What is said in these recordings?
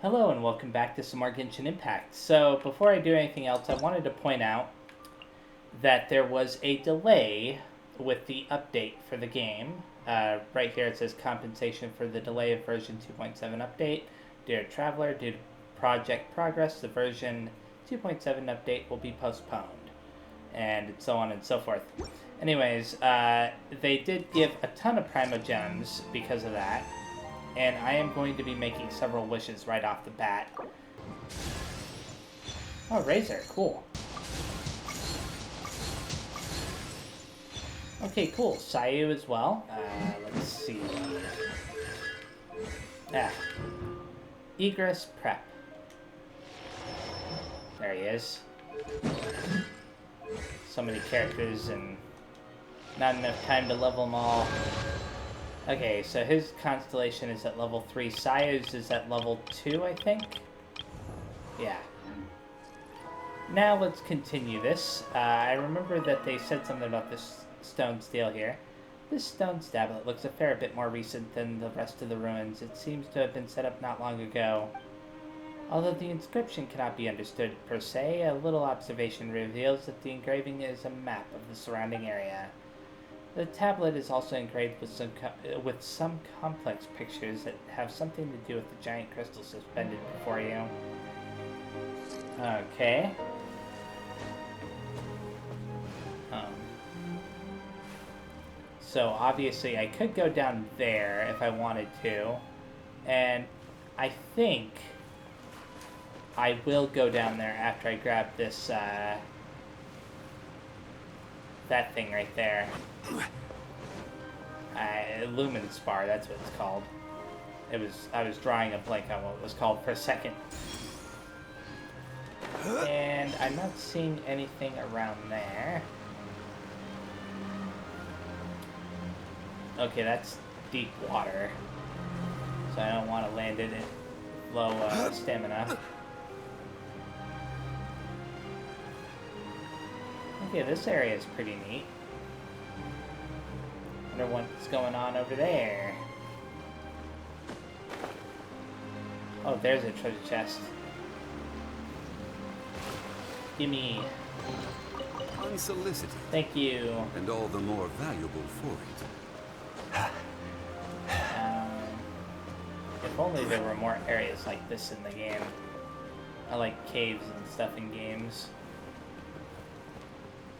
Hello and welcome back to some more Genshin Impact. So before I do anything else, I wanted to point out that there was a delay with the update for the game. Right here it says compensation for the delay of version 2.7 update. Dear Traveler, due to project progress, the version 2.7 update will be postponed. And so on and so forth. Anyways, they did give a ton of Primogems because of that. And I am going to be making several wishes right off the bat. Oh, Razor, cool. Okay, cool. Sayu as well. Let's see. Egress Prep. There he is. So many characters and not enough time to level them all. Okay, so his constellation is at level 3. Sayu's is at level 2, I think? Yeah. Now let's continue this. I remember that they said something about this stone stele here. This stone stablet looks a fair bit more recent than the rest of the ruins. It seems to have been set up not long ago. Although the inscription cannot be understood per se, a little observation reveals that the engraving is a map of the surrounding area. The tablet is also engraved with some complex pictures that have something to do with the giant crystal suspended before you. Okay. So obviously I could go down there if I wanted to, and I think I will go down there after I grab this, that thing right there. Lumen Spar, that's what it's called. I was drawing a blank on what it was called for a second. And I'm not seeing anything around there. Okay, that's deep water. So I don't want to land it at low stamina. Okay, this area is pretty neat. Wonder what's going on over there. Oh, there's a treasure chest. Gimme. Unsolicited. Thank you. And all the more valuable for it. If only there were more areas like this in the game. I like caves and stuff in games.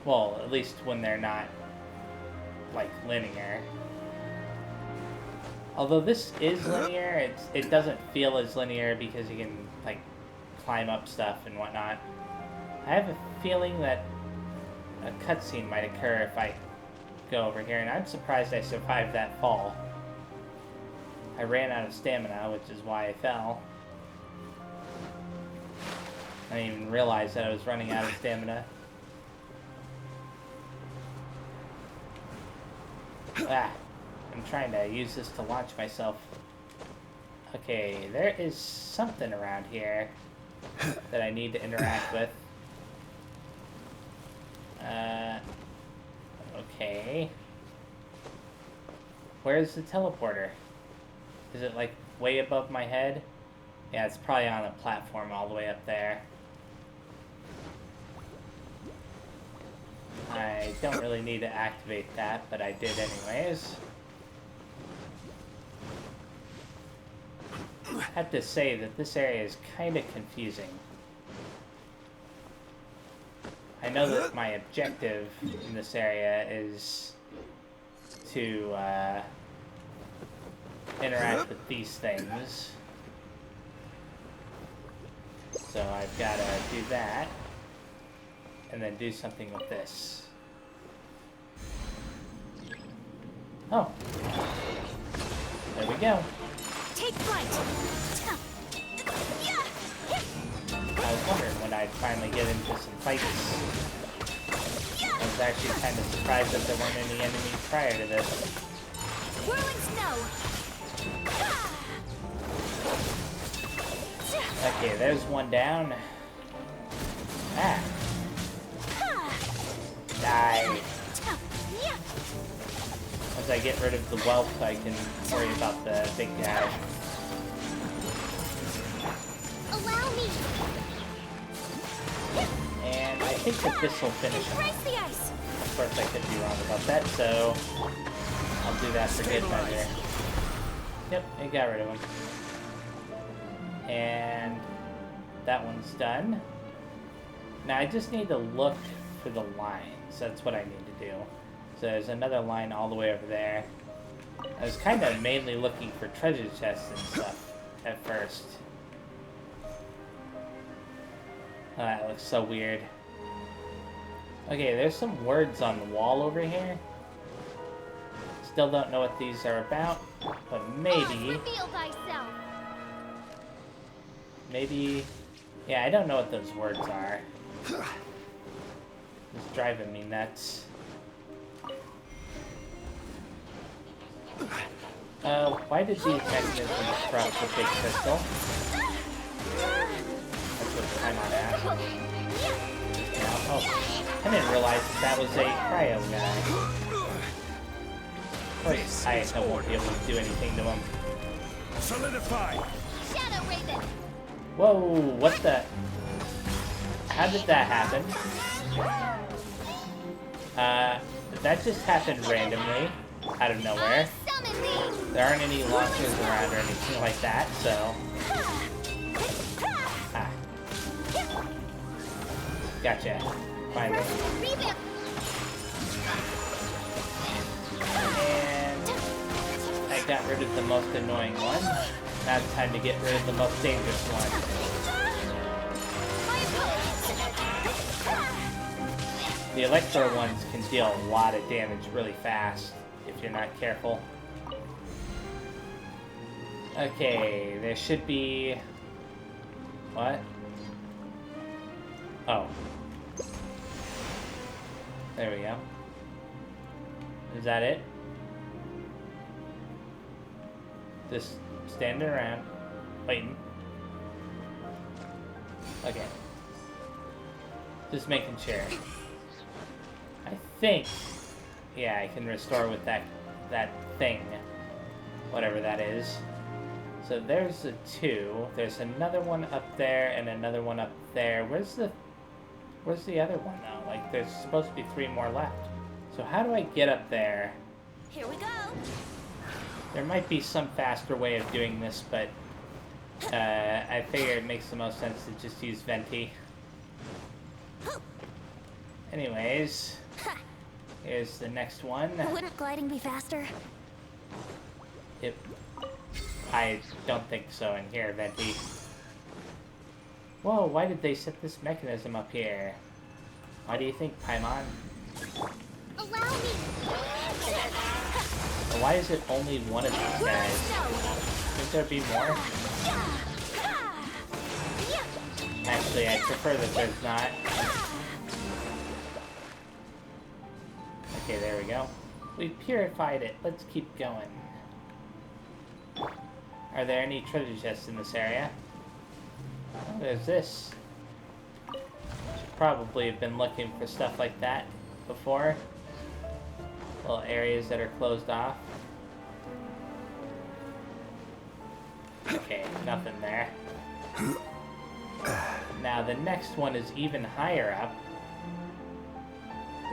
Well, at least when they're not, like, linear. Although this is linear, it doesn't feel as linear because you can, like, climb up stuff and whatnot. I have a feeling that a cutscene might occur if I go over here, and I'm surprised I survived that fall. I ran out of stamina, which is why I fell. I didn't even realize that I was running out of stamina. I'm trying to use this to launch myself. Okay, there is something around here that I need to interact with. Okay. Where's the teleporter? Is it like way above my head? Yeah, it's probably on a platform all the way up there. I don't really need to activate that, but I did anyways. I have to say that this area is kind of confusing. I know that my objective in this area is to interact with these things. So I've got to do that, and then do something with this. Oh. There we go. Take flight. I was wondering when I'd finally get into some fights. I was actually kind of surprised that there weren't any enemies prior to this. Whirling snow. Okay, there's one down. Ah. Die. Once I get rid of the wealth, I can worry about the big guy. And I think that this will finish him. Embrace the ice. Of course, I could be wrong about that, so I'll do that for good measure. Yep, it got rid of him. And that one's done. Now I just need to look for the lines. That's what I need to do. So there's another line all the way over there. I was kind of mainly looking for treasure chests and stuff at first. Oh, that looks so weird. Okay, there's some words on the wall over here. Still don't know what these are about, but maybe... Reveal thyself. Maybe... Yeah, I don't know what those words are. It's driving me nuts. Why did these mechanisms corrupt the big crystal? That's what I'm on at. Now, oh, I didn't realize that was a cryo guy. Of course, I won't be able to do anything to him. Solidify. Shadow Raven. Whoa, what the? How did that happen? That just happened randomly, out of nowhere. Summon thee. There aren't any launchers around or anything like that, so... Ah. Gotcha. Finally. Revamp. And... I got rid of the most annoying one. Now it's time to get rid of the most dangerous one. My opponent. The electro ones can deal a lot of damage really fast, if you're not careful. Okay, there should be... What? Oh. There we go. Is that it? Just standing around, waiting. Okay. Just making sure. I think... Yeah, I can restore with that thing. Whatever that is. So there's the two. There's another one up there and another one up there. Where's the other one though? Like there's supposed to be 3 more left. So how do I get up there? Here we go. There might be some faster way of doing this, but I figure it makes the most sense to just use Venti. Anyways, here's the next one. Wouldn't gliding be faster? I don't think so in here, Venti. Whoa, why did they set this mechanism up here? Why do you think, Paimon? Allow me. Why is it only one of these guys? Shouldn't there be more? Actually, I prefer that there's not. Okay, there we go. We purified it. Let's keep going. Are there any treasure chests in this area? Oh, there's this. Should probably have been looking for stuff like that before. Little areas that are closed off. Okay, nothing there. Now the next one is even higher up.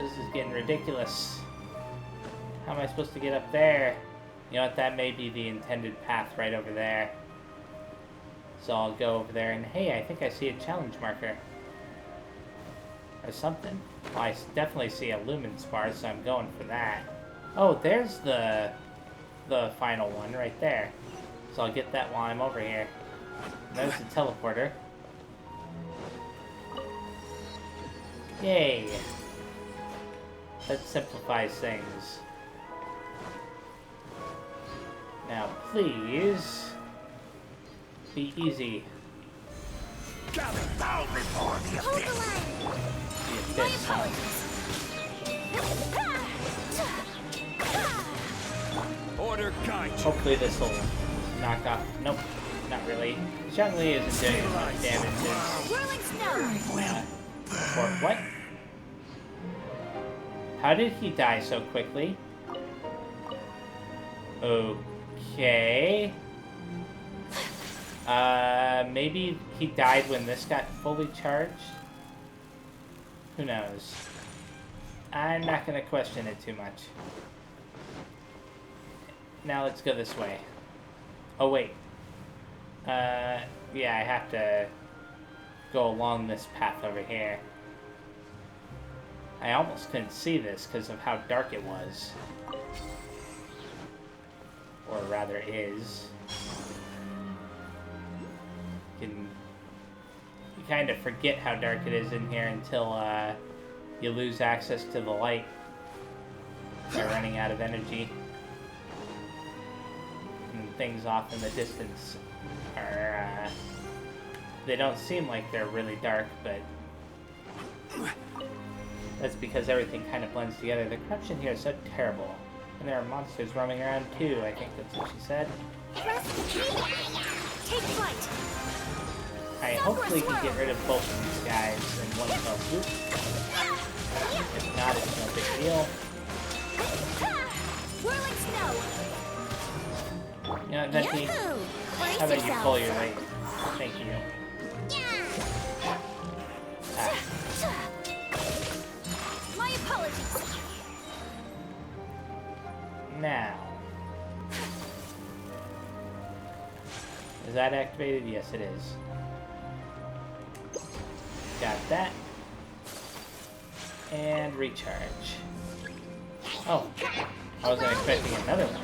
This is getting ridiculous. How am I supposed to get up there? You know what, that may be the intended path right over there. So I'll go over there and hey, I think I see a challenge marker. Or something. Well, I definitely see a lumen spar, so I'm going for that. Oh, there's the final one right there. So I'll get that while I'm over here. There's the teleporter. Yay! That simplifies things. Now, please be easy. Gather down before the Hold the abyss. line. The abyss, huh? Order guide you. Hopefully this will knock off. Nope, not really. Zhongli isn't doing as much damage as Whirling snow. or what? How did he die so quickly? Okay. Maybe he died when this got fully charged? Who knows? I'm not gonna question it too much. Now let's go this way. Oh, wait. Yeah, I have to go along this path over here. I almost couldn't see this because of how dark it was. Or rather is. You kind of forget how dark it is in here until you lose access to the light by running out of energy. And things off in the distance are, they don't seem like they're really dark, but that's because everything kind of blends together. The corruption here is so terrible. And there are monsters roaming around too, I think that's what she said. Take flight. I hopefully can get rid of both of these guys in one fell swoop. If not, it's no big deal. Whirling snow. You know, Venti, how about you pull your weight? Thank you. Ah. My apologies. Now. Is that activated? Yes, it is. Got that. And recharge. Oh, I wasn't expecting another one.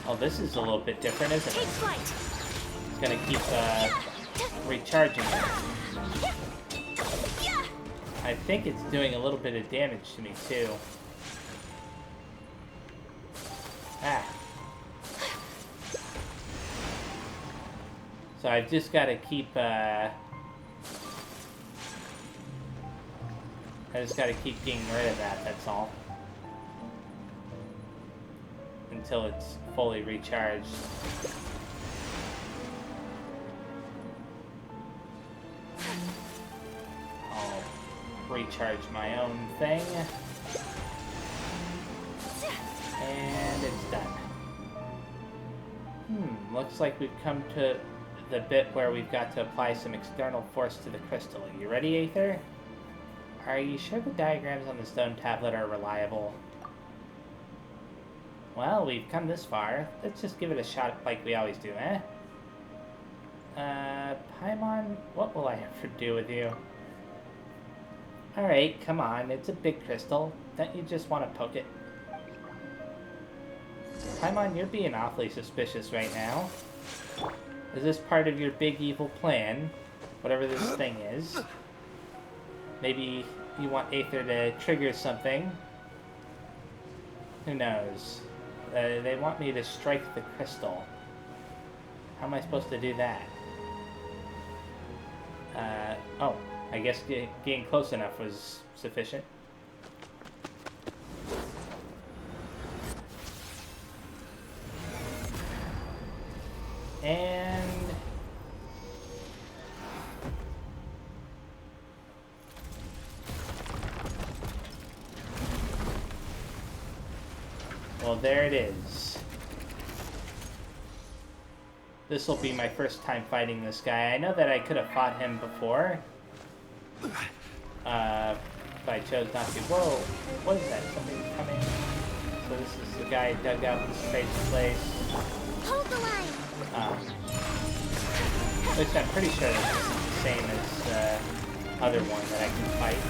Oh, this is a little bit different, isn't it? It's gonna keep recharging it. I think it's doing a little bit of damage to me too. Ah. So I've just got to keep, I just got to keep getting rid of that, that's all. Until it's fully recharged. I'll recharge my own thing. And it's done. Looks like we've come to the bit where we've got to apply some external force to the crystal. You ready, Aether? Are you sure the diagrams on the stone tablet are reliable? Well, we've come this far. Let's just give it a shot like we always do, eh? Paimon, what will I ever do with you? Alright, come on. It's a big crystal. Don't you just want to poke it? Paimon, you're being awfully suspicious right now. Is this part of your big evil plan? Whatever this thing is. Maybe you want Aether to trigger something. Who knows? They want me to strike the crystal. How am I supposed to do that? Oh, I guess getting close enough was sufficient. And... well, there it is. This will be my first time fighting this guy. I know that I could have fought him before. But I chose not to. Whoa! What is that? Something's coming. So this is the guy who dug out this crazy place. Hold the line. Which I'm pretty sure this is the same as other one that I can fight.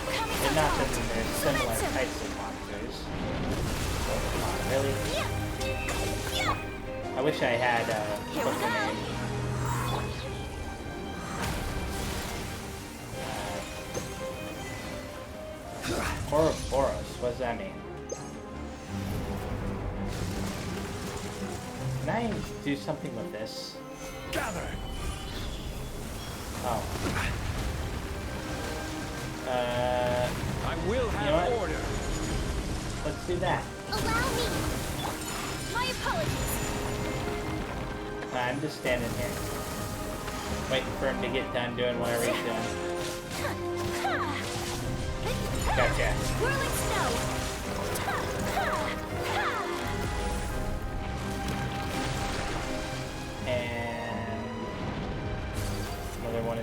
But not that there's similar types of monsters. Come on, really? I wish I had what's the name? Ouroboros, what does that mean? Can I do something with this? Gather. Oh. I will have you know order. Let's do that. Allow me. My apologies. I'm just standing here. Waiting for him to get done doing whatever he's doing. Gotcha. Whirling snow.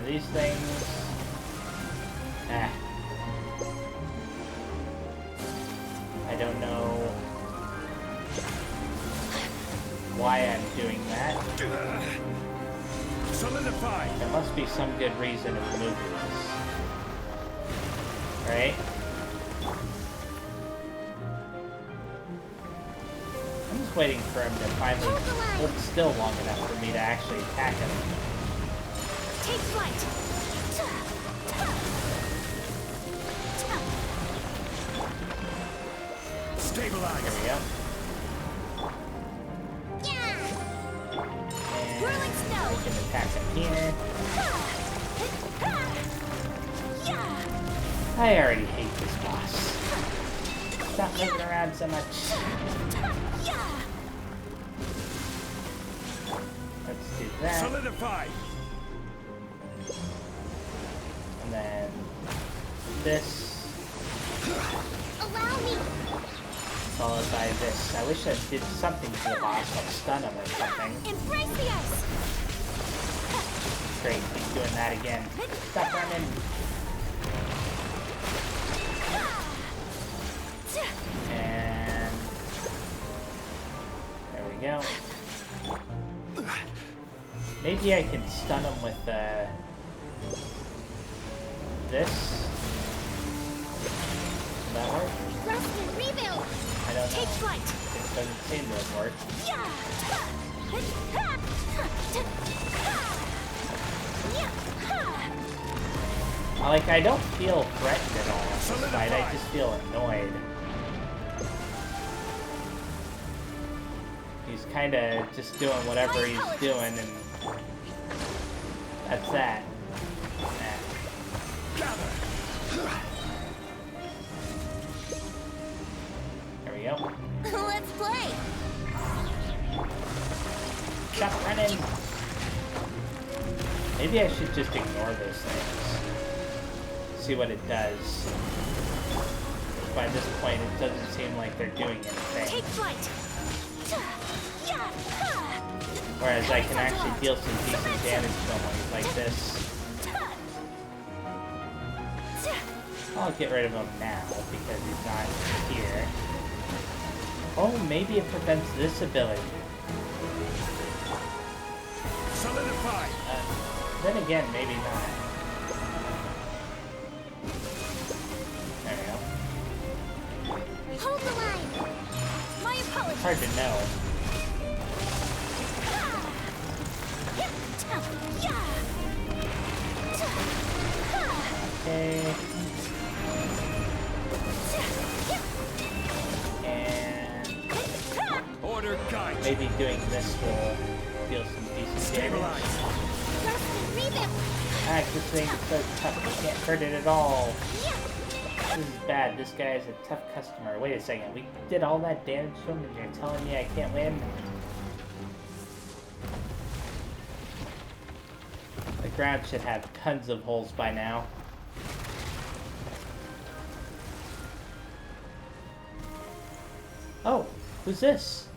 of these things. Ah. I don't know why I'm doing that. Solidify. There must be some good reason to move this. Right? I'm just waiting for him to finally hold still long enough for me to actually attack him. Take flight. Stabilize. Here we go. Yeah. And Whirling snow. we can attack him here. Yeah. I already hate this boss. Stop moving around so much. Yeah. Let's do that. Solidify. And then this. Allow me. Followed by this. I wish I did something to the boss, like stun him or something. Embrace the ice. Great, he's doing that again. Stop running. And there we go. Maybe I can stun him with this. Does that work? Rest and rebuild. I don't Take know. flight. It doesn't seem to have worked. Like, I don't feel threatened at all in this fight, I just feel annoyed. He's kinda just doing whatever he's doing, and that's that. There we go. Let's play. Stop running! Maybe I should just ignore those things. See what it does. By this point, it doesn't seem like they're doing anything. Take flight. Whereas I can actually deal some decent damage to him like this. I'll get rid of him now because he's not here. Oh, maybe it prevents this ability. Solidify. Then again, maybe not. There we go. Hold the line. My apologies. Hard to know. Okay. And Order guide. maybe doing this will deal some decent damage. Stabilize. Rest and rebuild. Ah, this thing is so tough, you can't hurt it at all. This is bad, this guy is a tough customer. Wait a second, we did all that damage to him and you're telling me I can't win? The ground should have tons of holes by now. Oh, who's this?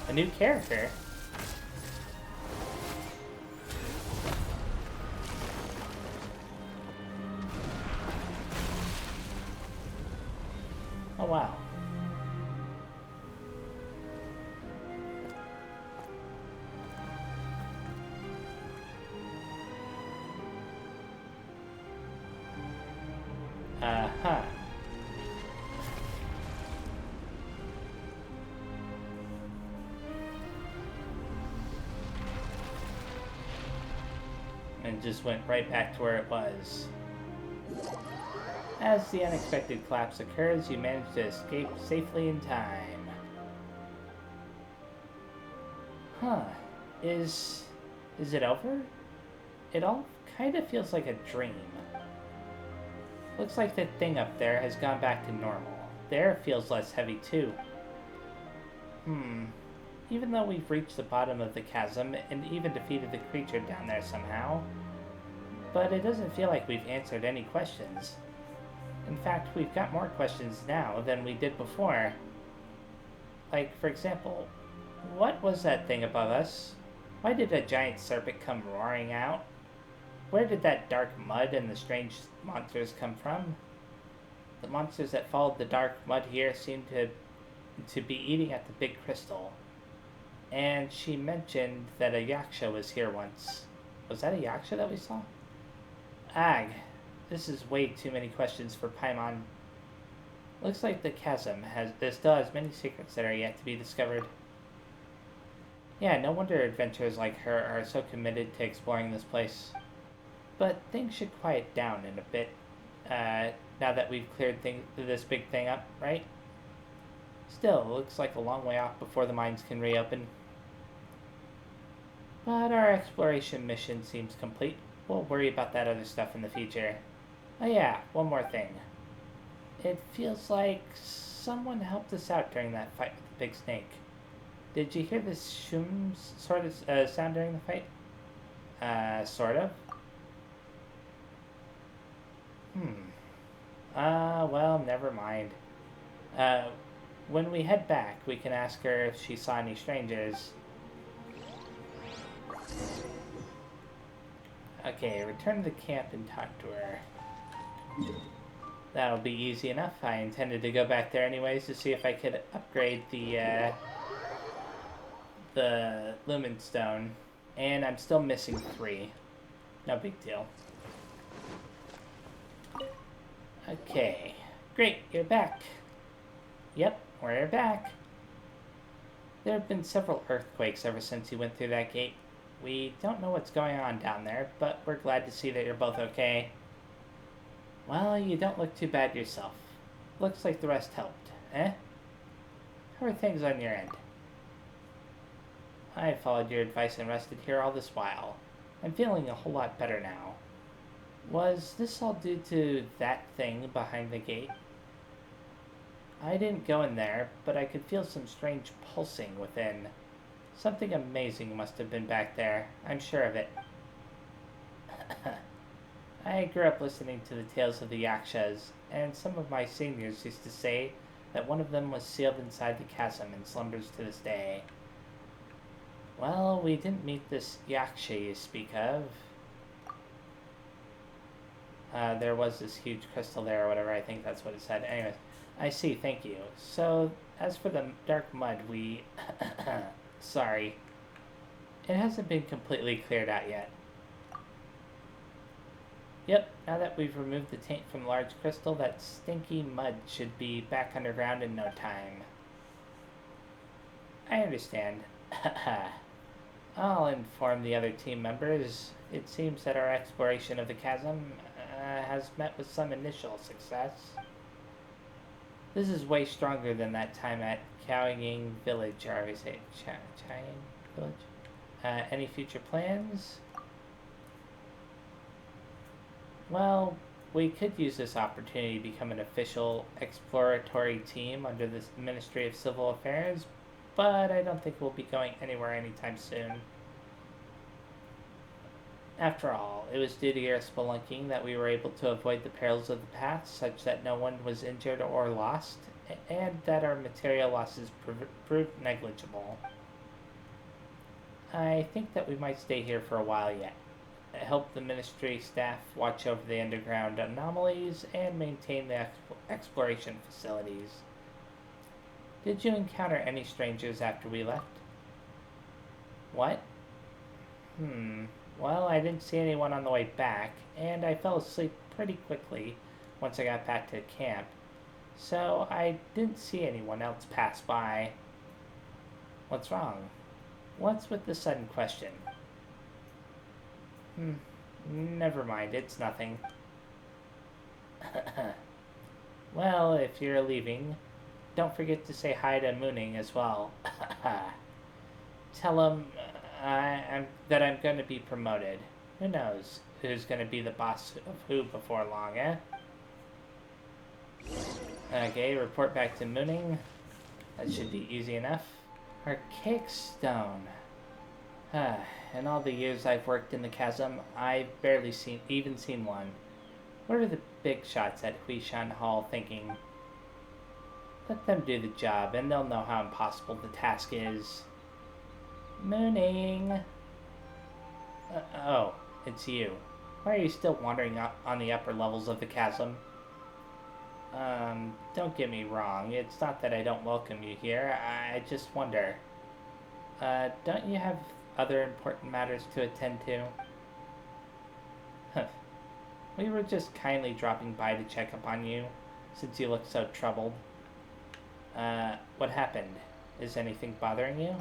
A new character? Oh, wow. Uh-huh. And just went right back to where it was. As the unexpected collapse occurs, you manage to escape safely in time. Huh. Is it over? It all kind of feels like a dream. Looks like the thing up there has gone back to normal. The air feels less heavy too. Even though we've reached the bottom of the chasm and even defeated the creature down there somehow, but it doesn't feel like we've answered any questions. In fact, we've got more questions now than we did before. Like, for example, what was that thing above us? Why did a giant serpent come roaring out? where did that dark mud and the strange monsters come from? The monsters that followed the dark mud here seem to be eating at the big crystal. And she mentioned that a yaksha was here once. Was that a yaksha that we saw? Ag, this is way too many questions for Paimon. Looks like the chasm still has many secrets that are yet to be discovered. Yeah, no wonder adventurers like her are so committed to exploring this place. But things should quiet down in a bit, now that we've cleared this big thing up, right? Still, it looks like a long way off before the mines can reopen. But our exploration mission seems complete. We'll worry about that other stuff in the future. Oh yeah, one more thing. It feels like someone helped us out during that fight with the big snake. Did you hear this shoom sort of sound during the fight? Sort of. Well, never mind. When we head back, we can ask her if she saw any strangers. Okay, return to the camp and talk to her. That'll be easy enough. I intended to go back there anyways to see if I could upgrade the Lumen Stone. And I'm still missing 3. No big deal. Okay. Great, you're back. Yep, we're back. There have been several earthquakes ever since you went through that gate. We don't know what's going on down there, but we're glad to see that you're both okay. Well, you don't look too bad yourself. Looks like the rest helped, eh? How are things on your end? I followed your advice and rested here all this while. I'm feeling a whole lot better now. Was this all due to that thing behind the gate? I didn't go in there, but I could feel some strange pulsing within. Something amazing must have been back there. I'm sure of it. I grew up listening to the tales of the yakshas, and some of my seniors used to say that one of them was sealed inside the chasm and slumbers to this day. Well, we didn't meet this yaksha you speak of. There was this huge crystal there or whatever, I think that's what it said. Anyways, I see, thank you. So, as for the dark mud, we... Sorry. It hasn't been completely cleared out yet. Yep, now that we've removed the taint from the large crystal, that stinky mud should be back underground in no time. I understand. I'll inform the other team members. It seems that our exploration of the chasm has met with some initial success. This is way stronger than that time at Chaoying Village, or I say Chaoying Village. Any future plans? Well, we could use this opportunity to become an official exploratory team under the Ministry of Civil Affairs, but I don't think we'll be going anywhere anytime soon. After all, it was due to your spelunking that we were able to avoid the perils of the path, such that no one was injured or lost, and that our material losses proved negligible. I think that we might stay here for a while yet. Help the ministry staff watch over the underground anomalies and maintain the exploration facilities. Did you encounter any strangers after we left? What? Well, I didn't see anyone on the way back, and I fell asleep pretty quickly once I got back to camp, so I didn't see anyone else pass by. What's wrong? What's with the sudden question? Never mind, it's nothing. Well, if you're leaving, don't forget to say hi to Mooning as well. Tell him that I'm going to be promoted. Who knows who's going to be the boss of who before long, eh? Okay, report back to Mooning. That should be easy enough. Archaic stone. In all the years I've worked in the chasm, I've barely even seen one. What are the big shots at Huishan Hall thinking? Let them do the job, and they'll know how impossible the task is. Mooning! Oh, it's you. Why are you still wandering up on the upper levels of the chasm? Don't get me wrong. It's not that I don't welcome you here. I just wonder. Don't you have other important matters to attend to? Huh. We were just kindly dropping by to check up on you, since you look so troubled. What happened? Is anything bothering you?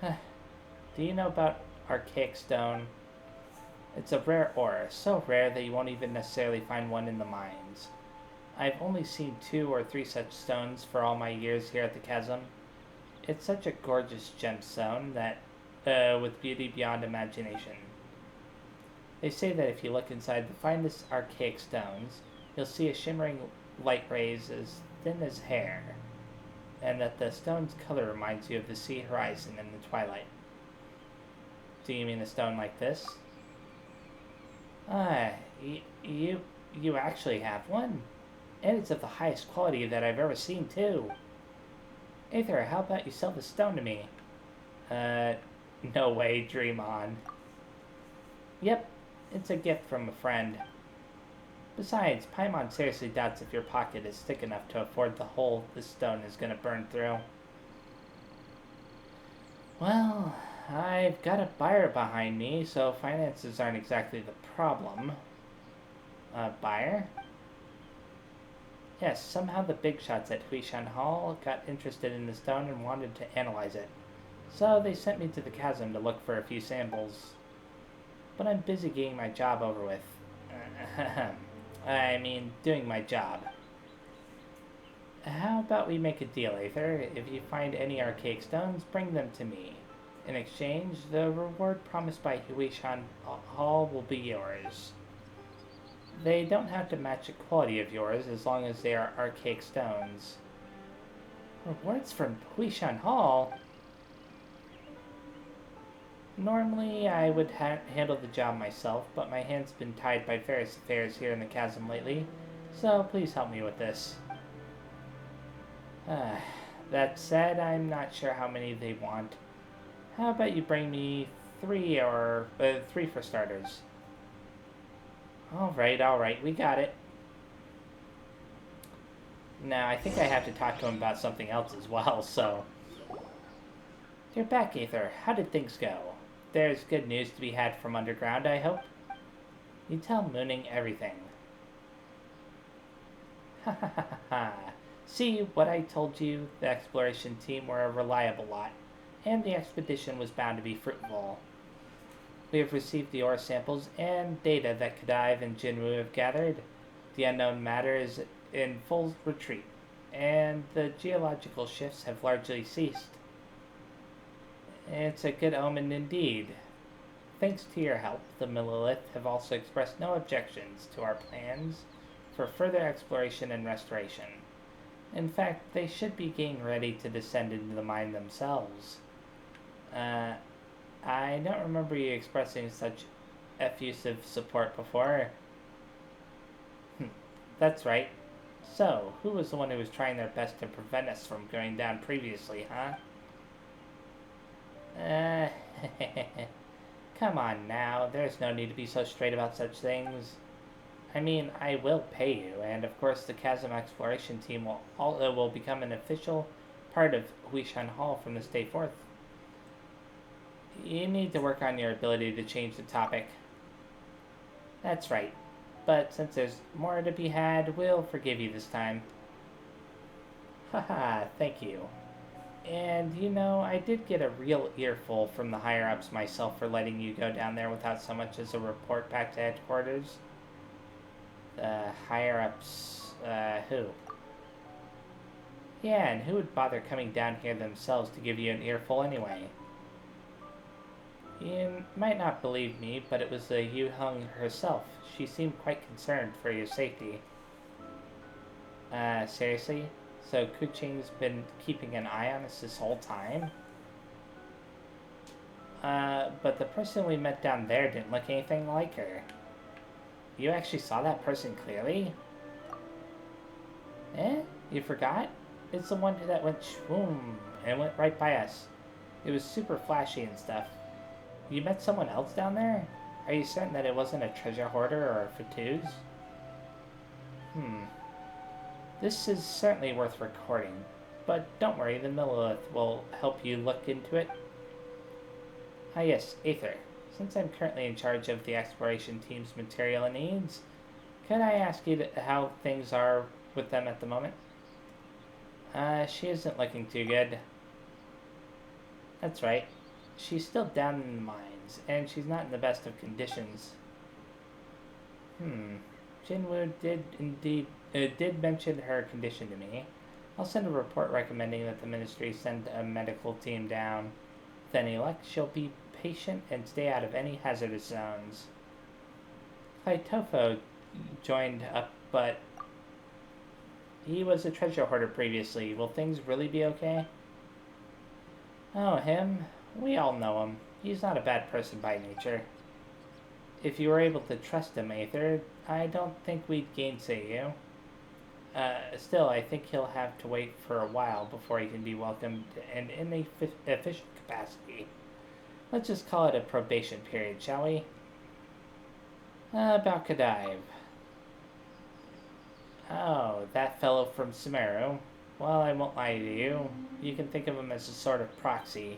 Do you know about archaic stone? It's a rare ore, so rare that you won't even necessarily find one in the mines. I've only seen 2 or 3 such stones for all my years here at the Chasm. It's such a gorgeous gemstone that, with beauty beyond imagination. They say that if you look inside the finest archaic stones, you'll see a shimmering light rays as thin as hair, and that the stone's color reminds you of the sea horizon in the twilight. Do you mean a stone like this? You actually have one. And it's of the highest quality that I've ever seen, too. Aether, how about you sell the stone to me? No way, dream on. Yep, it's a gift from a friend. Besides, Paimon seriously doubts if your pocket is thick enough to afford the hole this stone is gonna burn through. Well, I've got a buyer behind me, so finances aren't exactly the problem. A buyer? Yes, somehow the big shots at Huishan Hall got interested in the stone and wanted to analyze it. So they sent me to the chasm to look for a few samples. But I'm busy getting my job over with. I mean, doing my job. How about we make a deal, Aether? If you find any archaic stones, bring them to me. In exchange, the reward promised by Huishan Hall will be yours. They don't have to match the quality of yours as long as they are archaic stones. Rewards from Huishan Hall? Normally, I would handle the job myself, but my hands have been tied by various affairs here in the chasm lately, so please help me with this. That said, I'm not sure how many they want. How about you bring me 3 for starters? Alright, we got it. Now, I think I have to talk to him about something else as well, so... You're back, Aether. How did things go? There's good news to be had from underground, I hope? You tell Mooning everything. Ha ha ha ha. See, what I told you? The exploration team were a reliable lot, and the expedition was bound to be fruitful. We have received the ore samples and data that Kadive and Jinwu have gathered. The unknown matter is in full retreat, and the geological shifts have largely ceased. It's a good omen indeed. Thanks to your help, the Millilith have also expressed no objections to our plans for further exploration and restoration. In fact, they should be getting ready to descend into the mine themselves. I don't remember you expressing such effusive support before. That's right. So, who was the one who was trying their best to prevent us from going down previously, huh? Come on now, there's no need to be so straight about such things. I mean, I will pay you, and of course the Chasm Exploration Team will become an official part of Huishan Hall from this day forth. You need to work on your ability to change the topic. That's right. But since there's more to be had, we'll forgive you this time. Haha, thank you. And, you know, I did get a real earful from the higher-ups myself for letting you go down there without so much as a report back to headquarters. The higher-ups, who? Yeah, and who would bother coming down here themselves to give you an earful anyway? You might not believe me, but it was the Yu Hung herself. She seemed quite concerned for your safety. Seriously? So Kuching's been keeping an eye on us this whole time? But the person we met down there didn't look anything like her. You actually saw that person clearly? Eh? You forgot? It's the one that went shwoom and went right by us. It was super flashy and stuff. You met someone else down there? Are you certain that it wasn't a treasure hoarder or a fatigues? This is certainly worth recording, but don't worry, the Millilith will help you look into it. Ah yes, Aether. Since I'm currently in charge of the exploration team's material needs, could I ask you how things are with them at the moment? She isn't looking too good. That's right. She's still down in the mines, and she's not in the best of conditions. Jinwoo did mention her condition to me. I'll send a report recommending that the ministry send a medical team down. With any luck, she'll be patient and stay out of any hazardous zones. Kaitofo joined up, but he was a treasure hoarder previously. Will things really be okay? Oh, him? We all know him. He's not a bad person by nature. If you were able to trust him, Aether, I don't think we'd gainsay you. Still, I think he'll have to wait for a while before he can be welcomed and in a official capacity. Let's just call it a probation period, shall we? About Kadive. Oh, that fellow from Sumeru. Well, I won't lie to you. You can think of him as a sort of proxy.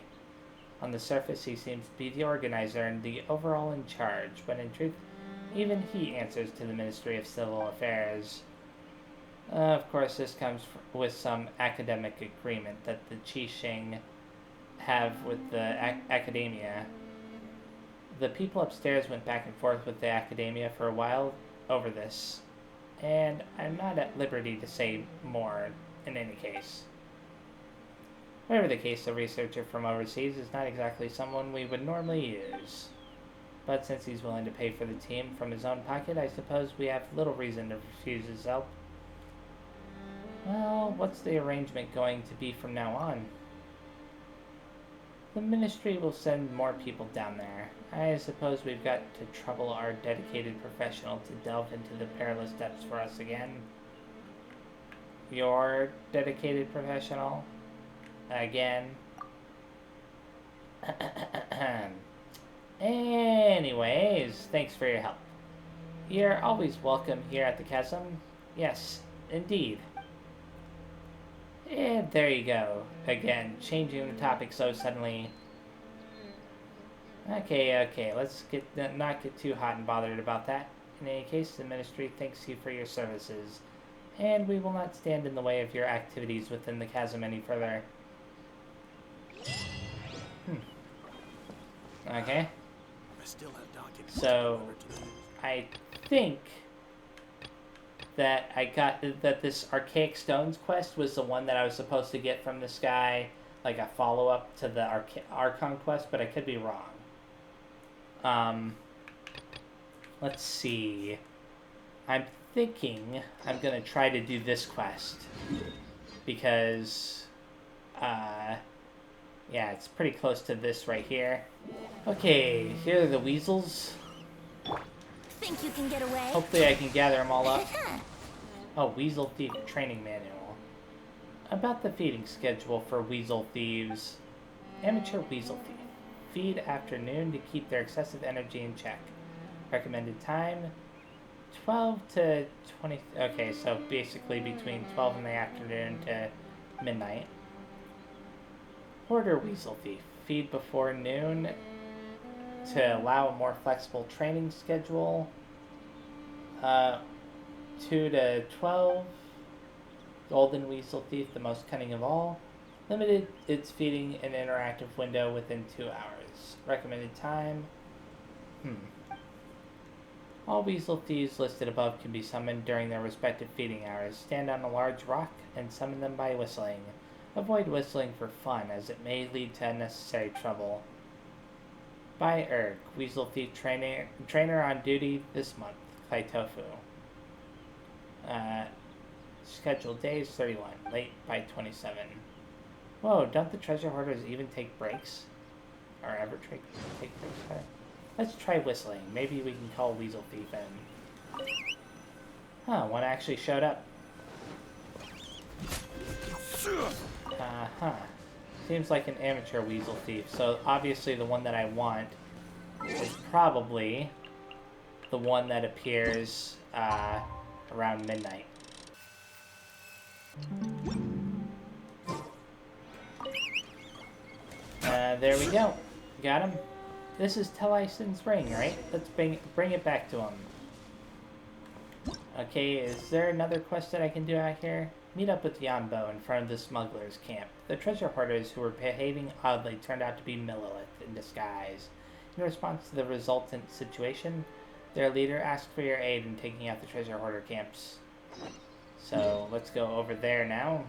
On the surface, he seems to be the organizer and the overall in charge, but in truth, even he answers to the Ministry of Civil Affairs. Of course, this comes with some academic agreement that the Qixing have with the academia. The people upstairs went back and forth with the academia for a while over this, and I'm not at liberty to say more in any case. Whatever the case, a researcher from overseas is not exactly someone we would normally use. But since he's willing to pay for the team from his own pocket, I suppose we have little reason to refuse his help. Well, what's the arrangement going to be from now on? The ministry will send more people down there. I suppose we've got to trouble our dedicated professional to delve into the perilous depths for us again. Your dedicated professional? Again. Anyways, thanks for your help. You're always welcome here at the Chasm. Yes, indeed. And there you go. Again, changing the topic so suddenly. Okay, let's not get too hot and bothered about that. In any case, the ministry thanks you for your services, and we will not stand in the way of your activities within the Chasm any further. Okay. So, I think that I got that this Archaic Stones quest was the one that I was supposed to get from this guy, like a follow-up to the Archon quest, but I could be wrong. Let's see. I'm thinking I'm gonna try to do this quest because, yeah, it's pretty close to this right here. Okay, here are the weasels. Think you can get away? Hopefully I can gather them all up. Oh, Weasel Thief Training Manual. About the feeding schedule for Weasel Thieves. Amateur Weasel Thief. Feed after noon to keep their excessive energy in check. Recommended time, 12 to 20... Okay, so basically between 12 in the afternoon to midnight. Hoarder Weasel Thief. Feed before noon to allow a more flexible training schedule. 2 to 12. Golden Weasel Thief, the most cunning of all. Limited its feeding an interactive window within 2 hours. Recommended time. All Weasel Thieves listed above can be summoned during their respective feeding hours. Stand on a large rock and summon them by whistling. Avoid whistling for fun, as it may lead to unnecessary trouble. By Erg, Weasel Thief trainer on duty this month, Kaitofu. Scheduled days 31, late by 27. Whoa, don't the treasure hoarders even take breaks? Or ever take breaks? Sorry. Let's try whistling. Maybe we can call Weasel Thief in. Huh, one actually showed up. Seems like an amateur Weasel Thief. So obviously the one that I want is probably the one that appears around midnight. There we go. Got him. This is Telyson's ring, right? Let's bring it back to him. Okay, is there another quest that I can do out here? Meet up with Yanbo in front of the smugglers' camp. The treasure hoarders who were behaving oddly turned out to be Millilith in disguise. In response to the resultant situation, their leader asked for your aid in taking out the treasure hoarder camps. So let's go over there now.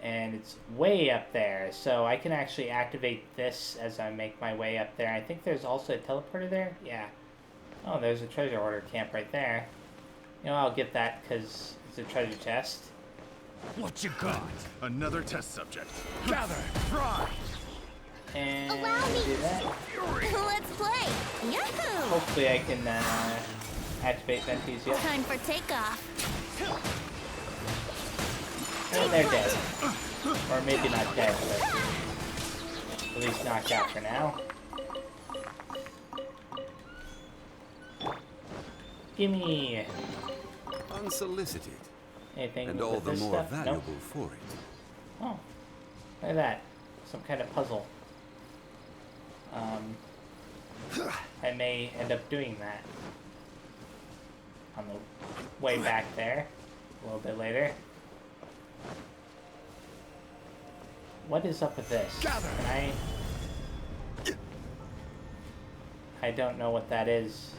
And it's way up there, so I can actually activate this as I make my way up there. I think there's also a teleporter there. Yeah. Oh, there's a treasure hoarder camp right there. You know, I'll get that because it's a treasure chest. What you got? Another test subject. Gather, fry. And Allow me. do that. Let's play. Yahoo! Hopefully I can activate Ventis. Yep. Time for takeoff. And they're dead. Or maybe not dead, but at least knocked out for now. Gimme! Unsolicited, Anything and all with the this more stuff? valuable Nope. for it. Oh, look at that. Some kind of puzzle. I may end up doing that on the way back there a little bit later. What is up with this? Gather. Can I don't know what that is.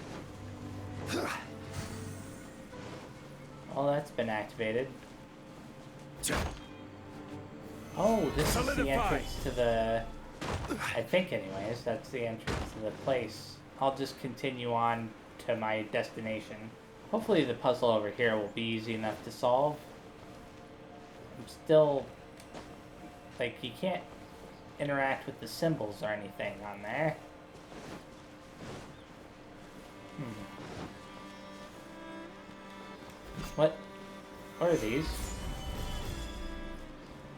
Oh, that's been activated. Oh, this is the Solidify. entrance to the... I think anyways, that's the entrance to the place. I'll just continue on to my destination. Hopefully the puzzle over here will be easy enough to solve. I'm still... Like, you can't interact with the symbols or anything on there. What are these?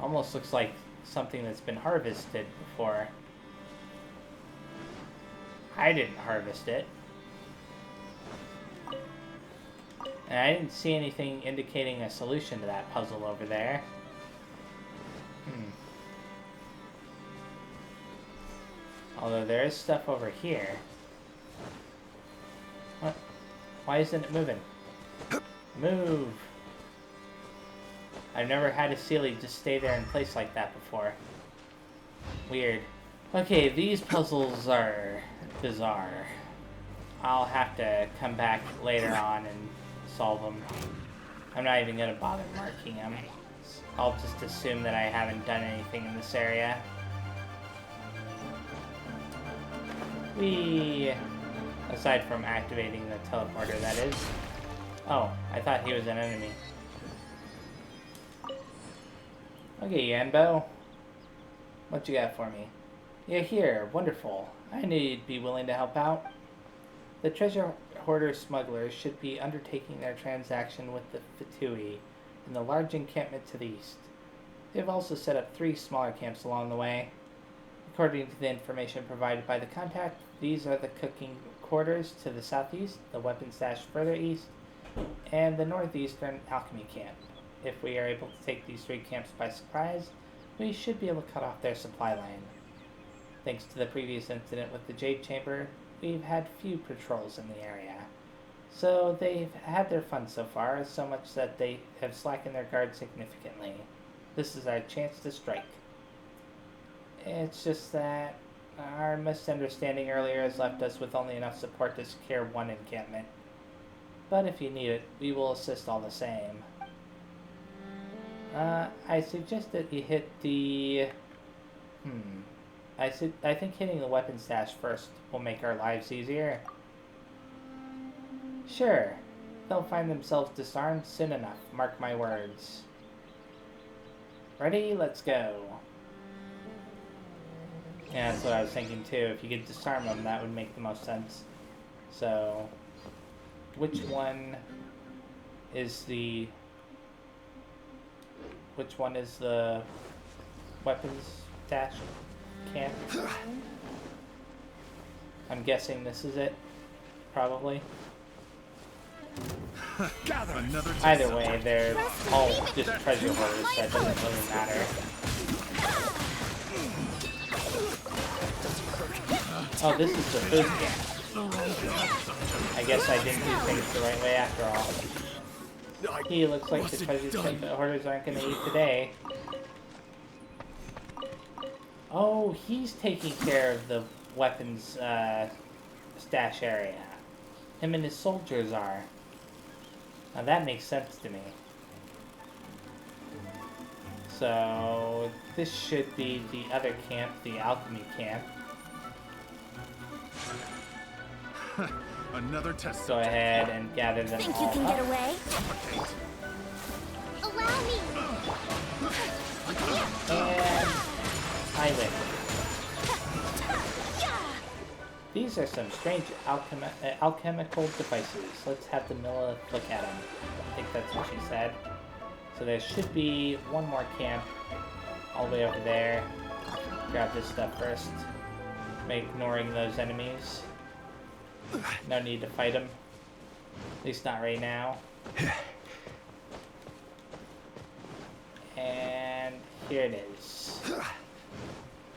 Almost looks like something that's been harvested before. I didn't harvest it. And I didn't see anything indicating a solution to that puzzle over there. Although there is stuff over here. What? Why isn't it moving? Move! I've never had a Sealy just stay there in place like that before. Weird. Okay, these puzzles are bizarre. I'll have to come back later on and solve them. I'm not even going to bother marking them. I'll just assume that I haven't done anything in this area. Aside from activating the teleporter, that is. Oh, I thought he was an enemy. Okay, Yanbo. What you got for me? You're here. Wonderful. I knew you'd be willing to help out. The treasure hoarder smugglers should be undertaking their transaction with the Fatui in the large encampment to the east. They've also set up 3 smaller camps along the way. According to the information provided by the contact, these are the cooking quarters to the southeast, the weapon stash further east, and the northeastern alchemy camp. If we are able to take these 3 camps by surprise, we should be able to cut off their supply line. Thanks to the previous incident with the Jade Chamber, we've had few patrols in the area. So they've had their fun so far, so much that they have slackened their guard significantly. This is our chance to strike. It's just that our misunderstanding earlier has left us with only enough support to secure 1 encampment. But if you need it, we will assist all the same. I suggest that you hit the... I think hitting the weapon stash first will make our lives easier. Sure. They'll find themselves disarmed soon enough, mark my words. Ready? Let's go. Yeah, that's what I was thinking too. If you could disarm them, that would make the most sense. So, which one is the weapons stash camp? I'm guessing this is it. probably. Gather another test Either subject. way, they're all just treasure hoarders, so it doesn't really matter. Oh, this is the food camp. I guess I didn't do things the right way after all. He looks like the treasure hoarders aren't going to eat today. Oh, he's taking care of the weapons stash area. Him and his soldiers are. Now that makes sense to me. So this should be the other camp, the alchemy camp. Another test Go subject. ahead and gather them Think all you can up. get away? Allow me. And I win. These are some strange alchemical devices. Let's have the Milla look at them. I think that's what she said. So there should be one more camp all the way over there. Grab this stuff first. Ignoring those enemies. No need to fight them. At least not right now. And here it is.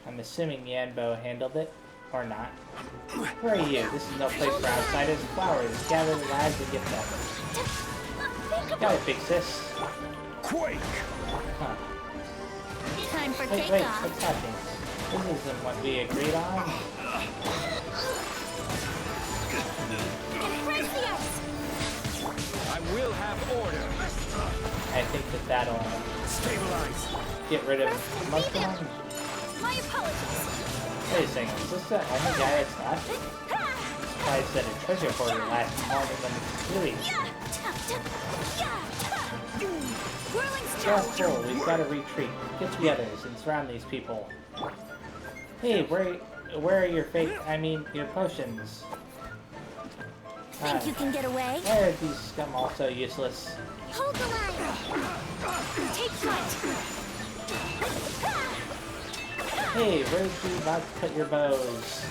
I'm assuming Yanbo handled it, or not. Where are you? This is no place for outsiders. Flowers, gather the lives and get them. Got it, big sis. Quake! Huh. Time for Wait, takeoff. what's happening? This isn't what we agreed on. Embrace the ice. I will have order. I think that that'll Stabilize! get rid of most of them. My apologies. Wait a second, is this the only guy that's left? Surprised that a treasure hoarder lasts longer than it's really. Whirling Just stroke. full, we've got to retreat. Get the others and surround these people. Hey, where are your your potions? Think you can get away? Why are these scum all so useless? Hold the line. Take flight. Hey, where's you about to put your bows?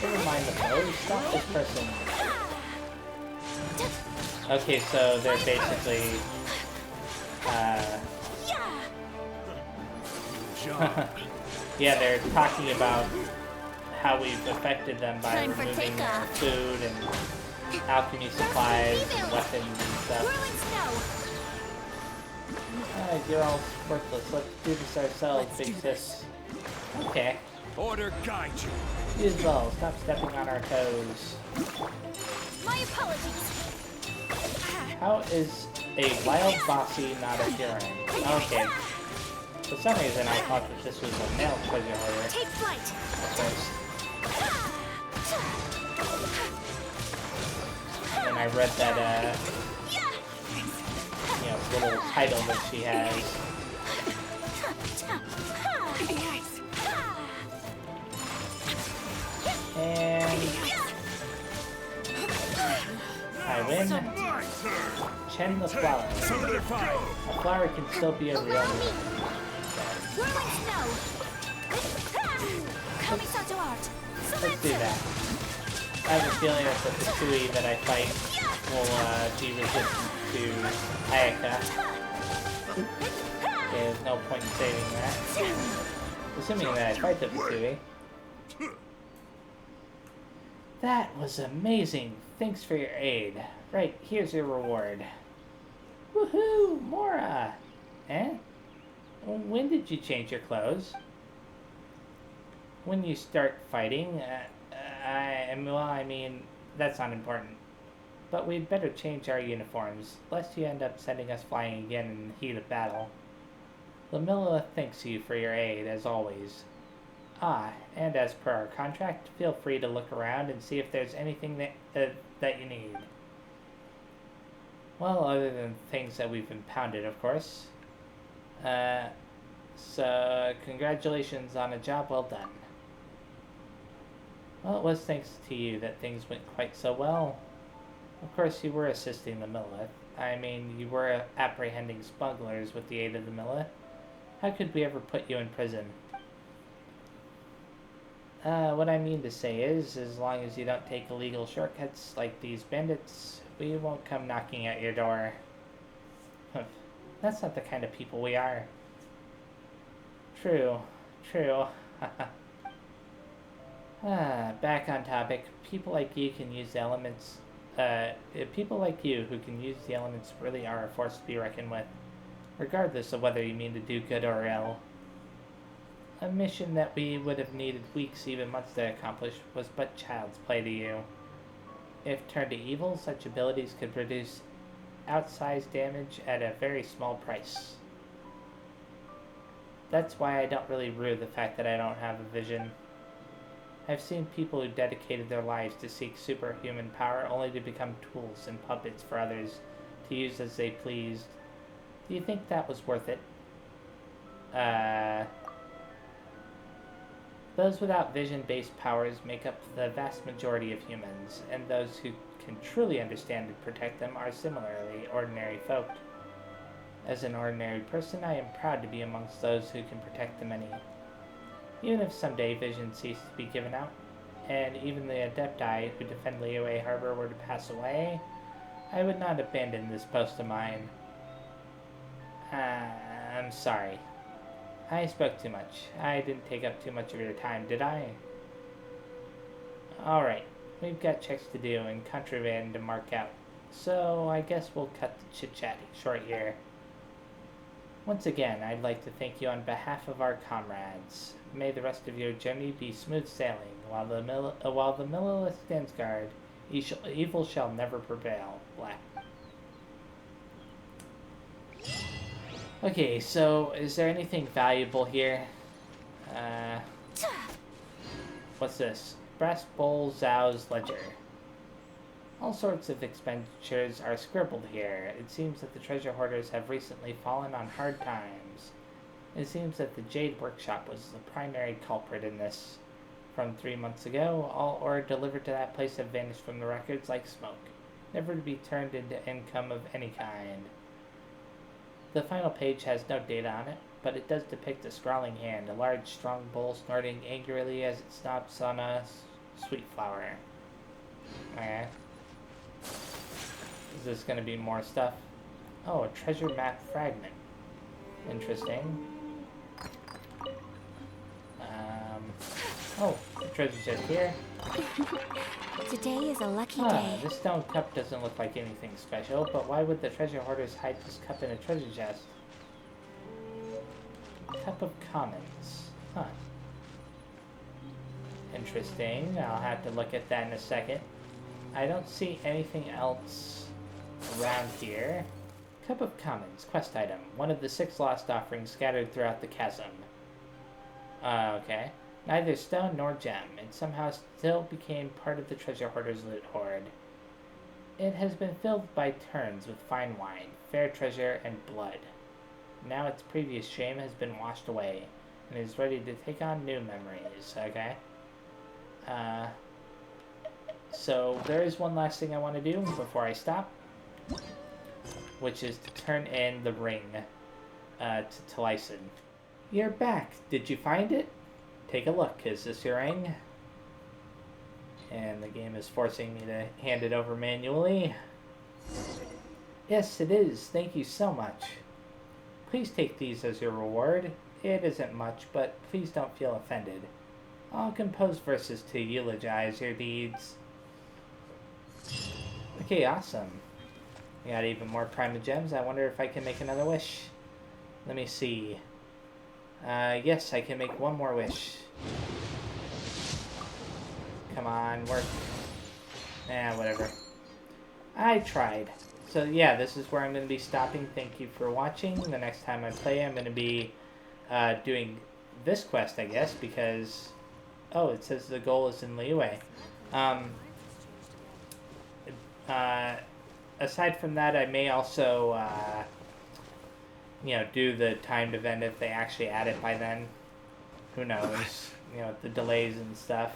Never mind the bows, stop this person. Okay, so they're basically, yeah, they're talking about how we've affected them by Time for removing their takeoff. food and alchemy supplies and weapons and stuff. Whirling snow. You're all worthless. Let's do this ourselves, Let's big do sis. Okay. Order guide you. You as well. Stop stepping on our toes. My apologies. How is a wild bossy not appearing? Okay. For some reason, I thought that this was a male treasure hoarder Take flight. at first. And then I read that, little title that she has. And I win. Chen the flower. Another five! A flower can still be a real Whirling snow. Coming to art. Let's do that. I have a feeling that the Tsui that I fight will be resistant to Ayaka. Okay, there's no point in saving that. Assuming that I fight the Tsui. That was amazing. Thanks for your aid. Right, here's your reward. Woohoo! Mora! Eh? When did you change your clothes? When you start fighting? I mean, that's not important. But we'd better change our uniforms, lest you end up sending us flying again in the heat of battle. Lamilla thanks you for your aid, as always. Ah, and as per our contract, feel free to look around and see if there's anything that you need. Well, other than things that we've impounded, of course. So, congratulations on a job well done. Well, it was thanks to you that things went quite so well. Of course, you were assisting the Millith. I mean, you were apprehending smugglers with the aid of the Millith. How could we ever put you in prison? What I mean to say is, as long as you don't take illegal shortcuts like these bandits, we won't come knocking at your door. That's not the kind of people we are. True. Back on topic. People like you can use the elements. People like you who can use the elements really are a force to be reckoned with, regardless of whether you mean to do good or ill. A mission that we would have needed weeks, even months to accomplish, was but child's play to you. If turned to evil, such abilities could produce outsized damage at a very small price. That's why I don't really rue the fact that I don't have a vision. I've seen people who dedicated their lives to seek superhuman power only to become tools and puppets for others to use as they pleased. Do you think that was worth it? Those without vision-based powers make up the vast majority of humans, and those who can truly understand and protect them are similarly ordinary folk. As an ordinary person, I am proud to be amongst those who can protect the many. Even if someday vision ceased to be given out, and even the Adepti who defend Liyue Harbor were to pass away, I would not abandon this post of mine. I'm sorry. I spoke too much. I didn't take up too much of your time, did I? Alright, we've got checks to do and contraband to mark out, so I guess we'll cut the chit-chatting short here. Once again, I'd like to thank you on behalf of our comrades. May the rest of your journey be smooth sailing, while the Millilith stands guard. Evil shall never prevail. Black. Okay, so is there anything valuable here? What's this? Brass Bowl Zhao's ledger. All sorts of expenditures are scribbled here. It seems that the treasure hoarders have recently fallen on hard times. It seems that the Jade Workshop was the primary culprit in this. From 3 months ago, all ore delivered to that place have vanished from the records like smoke, never to be turned into income of any kind. The final page has no data on it, but it does depict a scrawling hand, a large, strong bull snorting angrily as it stomps on a sweet flower. Okay. Is this going to be more stuff? Oh, a treasure map fragment. Interesting. Oh, the treasure's just here. Today is a lucky day. This stone cup doesn't look like anything special, but why would the treasure hoarders hide this cup in a treasure chest? Cup of Commons. Huh. Interesting. I'll have to look at that in a second. I don't see anything else around here. Cup of Commons. Quest item. One of the 6 lost offerings scattered throughout the chasm. Okay. Neither stone nor gem. It somehow still became part of the treasure hoarder's loot hoard. It has been filled by turns with fine wine, fair treasure, and blood. Now its previous shame has been washed away, and is ready to take on new memories. Okay. So there is one last thing I want to do before I stop, which is to turn in the ring to Taliesin. You're back. Did you find it? Take a look. Is this your ring? And the game is forcing me to hand it over manually. Yes, it is. Thank you so much. Please take these as your reward. It isn't much, but please don't feel offended. I'll compose verses to eulogize your deeds. Okay, awesome. We got even more Prima Gems. I wonder if I can make another wish. Let me see. Yes, I can make one more wish. Come on, work. Whatever. I tried. So yeah, this is where I'm going to be stopping. Thank you for watching. The next time I play, I'm going to be doing this quest, I guess, because... Oh, it says the goal is in Liyue. Aside from that, I may also... do the timed event if they actually add it by then. Who knows? The delays and stuff.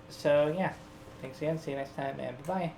So, yeah. Thanks again. See you next time, and bye-bye.